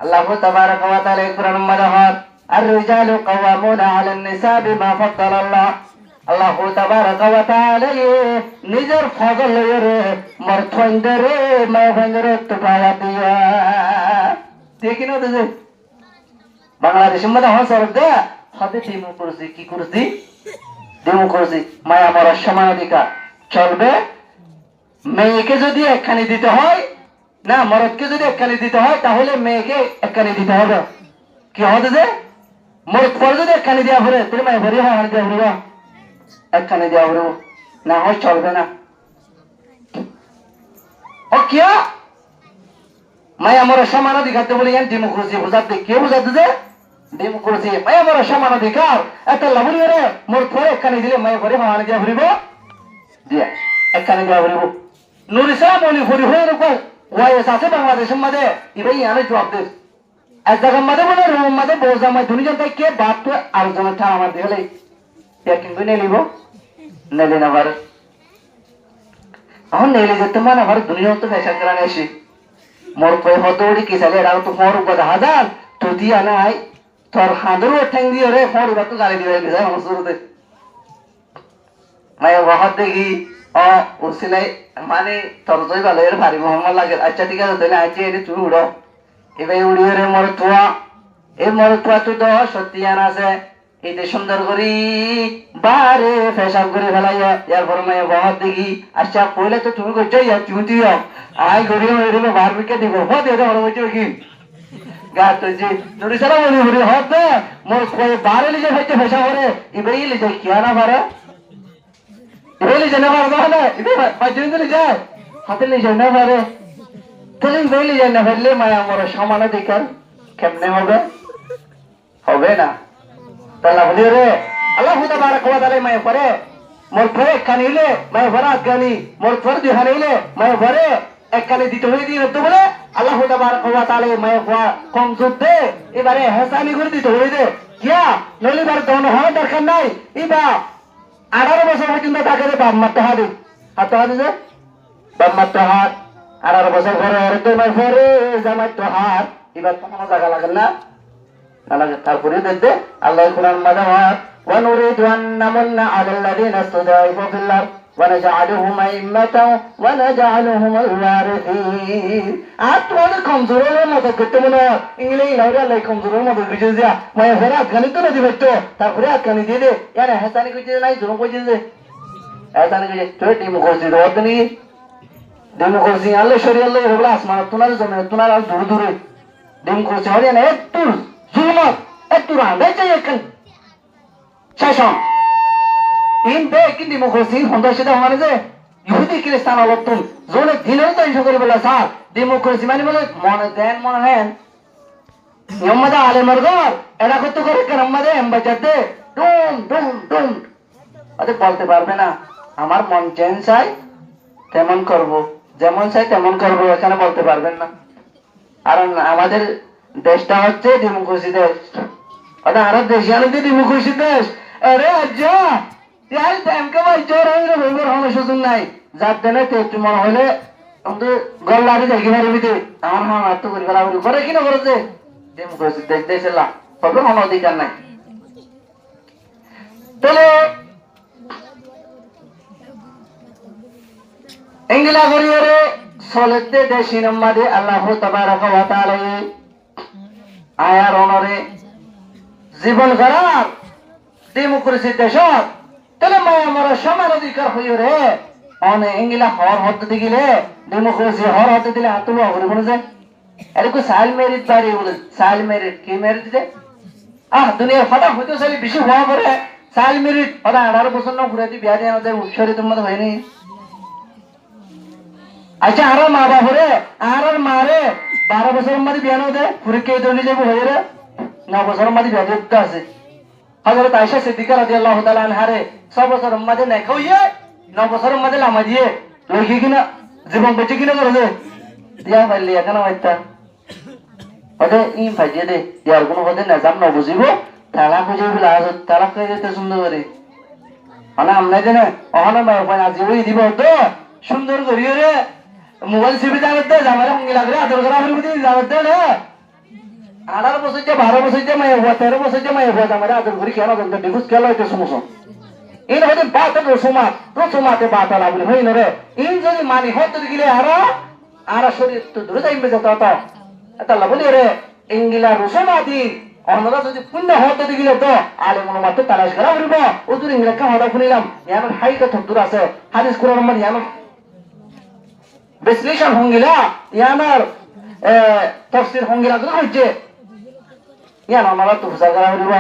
আল্লাহ তাবারাকা ওয়া তাআলা কোরআন মাদাহার আর-রিজালু কাওয়ামুনা 'আলান নিসা বিমা ফাদ্দালাল্লাহ আল্লাহ তাবারাকা ওয়া তাআলা নিজের ফজল রে মরথন্দরে মাহন্দরে তুপায়া দিয়া দেখিনো দেছে বাংলাদেশের মধ্যে হসর দে হাতে দিমু করছি কি করছি দিমু করছি মায়া মরার সমান অধিকার চলবে মেয়েকে যদি একখানি দিতে হয় না মরদকে যদি একখানি দিতে হয় তাহলে মেয়েকে একখানি দিতে হবে কি হবে যে মরদ পর যদি একখানি দেওয়া পড়ে তুমি মায়ের ভরি হয় দেওয়া পড়ব একখানি দেওয়া পড়ব না হয় চলবে না ও কিয়া মায়া মরার সমান অধিকার তো বলি ডেমোক্রেসি বুঝাতে কে বুঝাতে যে ডেমোক্রেসি মায়া মরার সমান অধিকার একটা লাভলি রে মরদ পরে একখানি দিলে মায়ের ভরি হয় দেওয়া পড়ব দিয়া একখানি দেওয়া পড়ব নুর ইসলাম বলি ভরি হয়ে রকম ওয়াইস আছে বাংলাদেশের মধ্যে এবার ইয়ানে জবাব দে এক জায়গার মধ্যে বলে রুম মধ্যে বোঝা মাই দুনিয়া তাই কে বাপ তো আর জনের ঠা আমার দিলে কিন্তু নেলিব নেলে না পারে এখন নেলে যেতে মানে আবার দুনিয়া তো ফ্যাশন করা নেছি মোর কই হতো ওড়ি কি চালে এরা তো ফোর উপর হাজার তো দিয়া নাই তোর হাঁদুর ঠ্যাং দিয়ে রে ফোর উপর তো গালি দিয়ে দিছে আমার শুরুতে মায়ের বহাত দেখি উঠছিলাই মানে তোর জয় ভালো এর ভারী মোহাম্মদ লাগে আচ্ছা ঠিক আছে তাহলে আজকে এনে তুমি উড়ো এবার উড়িয়ে রে মরতুয়া এই মরতুয়া তুই তো সত্যি আনা আছে এইটা সুন্দর করি বারে ফেসাব করে ফেলাইয়া এরপর মায়ের বহাত দেখি আচ্ছা কইলে তো তুমি করছো তুমি তুই আই গড়িয়ে মেরে বার বিকে দিব হতে এটা বড় বলছো কি গা তুই যে নুরি সারা বলি হরি হত মোর কই বারে লিজে হইতে ফেসা করে এবারে লিজে কি আনা পারে এবারে লিজে না পারবে না এটা বাজুন দিলে যায় হাতে লিজে না পারে তাহলে এবারে লিজে না পারলে মায়া মোর সমান অধিকার কেমনে হবে হবে না তাহলে বলি রে আল্লাহ তাবারাক ওয়া তাআলা মায়া পরে মোর পরে কানিলে মায়া ভরাত গানি মোর পর দিহানিলে মায়া ভরে এক কানে দিতে হই দিন তো বলে আল্লাহ তাবারাক ওয়া তাআলা মায়া কম যুদ্ধে এবারে হাসানি করে দিতে হই দে কিয়া নলিবার দন হওয়ার দরকার নাই ইবা 18 বছর পর্যন্ত তাকে বাপ মারতে হবে হাত হাতে যে বাপ মারতে হাত 18 বছর পরে আর তো মাই পরে জামাই তো হাত এবার তো কোনো জায়গা লাগে না লাগে তারপরে দেখবে আল্লাহ কোরআন মাদাহার ওয়া নুরিদু আন নামুন্না আলাল্লাযিনা ইসতুদাইফু ফিল আরদ ওয়া নাজআলুহুম আইম্মাতাও ওয়া নাজআলুহুমুল ওয়ারিসিন আত্মনে কমজোরের মতো করতে মনে ইংলিশ লাউরা লাই কমজোরের মতো কিছু যা মায় হরা আফগানি তো নদী বেটো তারপরে আফগানি দিয়ে দে ইয়ারে হাসানি কইছে নাই জুরম কইছে যে হাসানি কইছে তো ডেমোক্রেসি রদনি ডেমোক্রেসি আল্লাহ শরীয়ত আল্লাহ এগুলা আসমান তোনার জমিন তোনার আর দূর দূরে ডেমোক্রেসি হরিয়া না একটু জুলমত একটু রান্না চাই এখন শাসন ইন বে কি ডেমোক্রেসি হন্দাসিদা মানে যে ইহুদি খ্রিস্টান অলতুন জোনে দিনের তো ইনশো করে বলা স্যার ডেমোক্রেসি মানে বলে মনে দেন মনে হেন নিয়মদা আলেমর ঘর এরা কত করে কেন আমাদের এমবাজাতে ডুম ডুম ডুম আরে বলতে পারবে না আমার মন চেন চাই তেমন করব যেমন চাই তেমন করব এখানে বলতে পারবেন না আর আমাদের দেশটা হচ্ছে ডেমোক্রেসি দেশ ওটা আরব দেশ জানো যে ডেমোক্রেসি দেশ আরে আজ্জা ইয়ার টাইমকে ভাই জোর হইলো ভেঙ্গর হওয়ার সুযোগ নাই যার দেনে তেত্রি মন হইলে আমাদের গল্লারে যাই কিনা রবিতে আমার মা মাত্র করি গলা করে কিনা করেছে ডেমোক্রেসি দেশ দেশে লাভ তবে কোনো অধিকার নাই তাহলে এঙ্গিলা করিয়ে চলেতে দেশি নম্মাদে আল্লাহ তাবারাকা ওয়া তাআলা আয়ার অনরে জীবন গড়ার ডেমোক্রেসি দেশত তাহলে মায়া মরা সমান অধিকার হইও রে অনে এঙ্গিলা হর হতে দিলে ডেমোক্রেসি হর হতে দিলে হাত তুলো অগ্রে বলে যায় এরকম সাইল মেরিট বাড়ি বলে সাইল মেরিট কি মেরিট দে দুনিয়ার ফাটা হইতে চাইলে বেশি হওয়া করে সাইল মেরিট ওটা 18 বছর না ঘুরে দিয়ে বিয়া দিয়ে আমাদের উৎসরে তোমার হয়নি আচ্ছা আর মা বাপরে আর মারে 12 বছরের মধ্যে বিয়া না দেয় পরীক্ষা দৌড়ে যাবো হয়ে রে 9 বছরের মধ্যে বিয়া দিতে আছে হযরত আয়েশা সিদ্দিকা রাদিয়াল্লাহু তাআলা আনহারে 6 বছরের মধ্যে না খাইয়ে 9 বছরের মধ্যে লামা দিয়ে লইকি কিনা জীবন বেঁচে কিনা করে দিয়া পাইলি এখন হইতা ওদে ই ভাইয়ে দে ইয়ার কোনো কথা না জান না বুঝিবো তালা খুঁজে বলে আজ তালা খাই যেতে সুন্দর করে মানে আমরা জানে অহনা মায় পায় আজ ওই দিব তো সুন্দর করিও রে মোবাইল সিবি যাবে দে জামারে মুঙ্গি লাগরে আদর করা হইব দি যাবে দে রে 18 বছর যে 12 বছর যে মায়ে হওয়া 13 বছর যে মায়ে হওয়া আমার আদর ঘুরি কেন জানতো ডিভোর্স খেলা হইতে সমস্যা ইন হইতে বাতের রসুমাতে বাতালা বলে হইন রে ইন যদি মানি হতে গেলে আর শরীর তো দূরে যাইবে যেত তো এটা বলি রে ইংলা রসুমাতি অন্যরা যদি পুণ্য হতে গেলে তো আলে মনে মাত্র তালাশ করা বলব ওদের ইংলা কা হদা শুনিলাম ইয়ানোর হাইটা থুর আছে হাদিস কোরআন মানে ইয়ানোর বিশ্লেষণ হঙ্গিলা ইয়ানোর তফসির হঙ্গিলা তো হইছে ইয়ান আমরা তো ফুসা করা বলব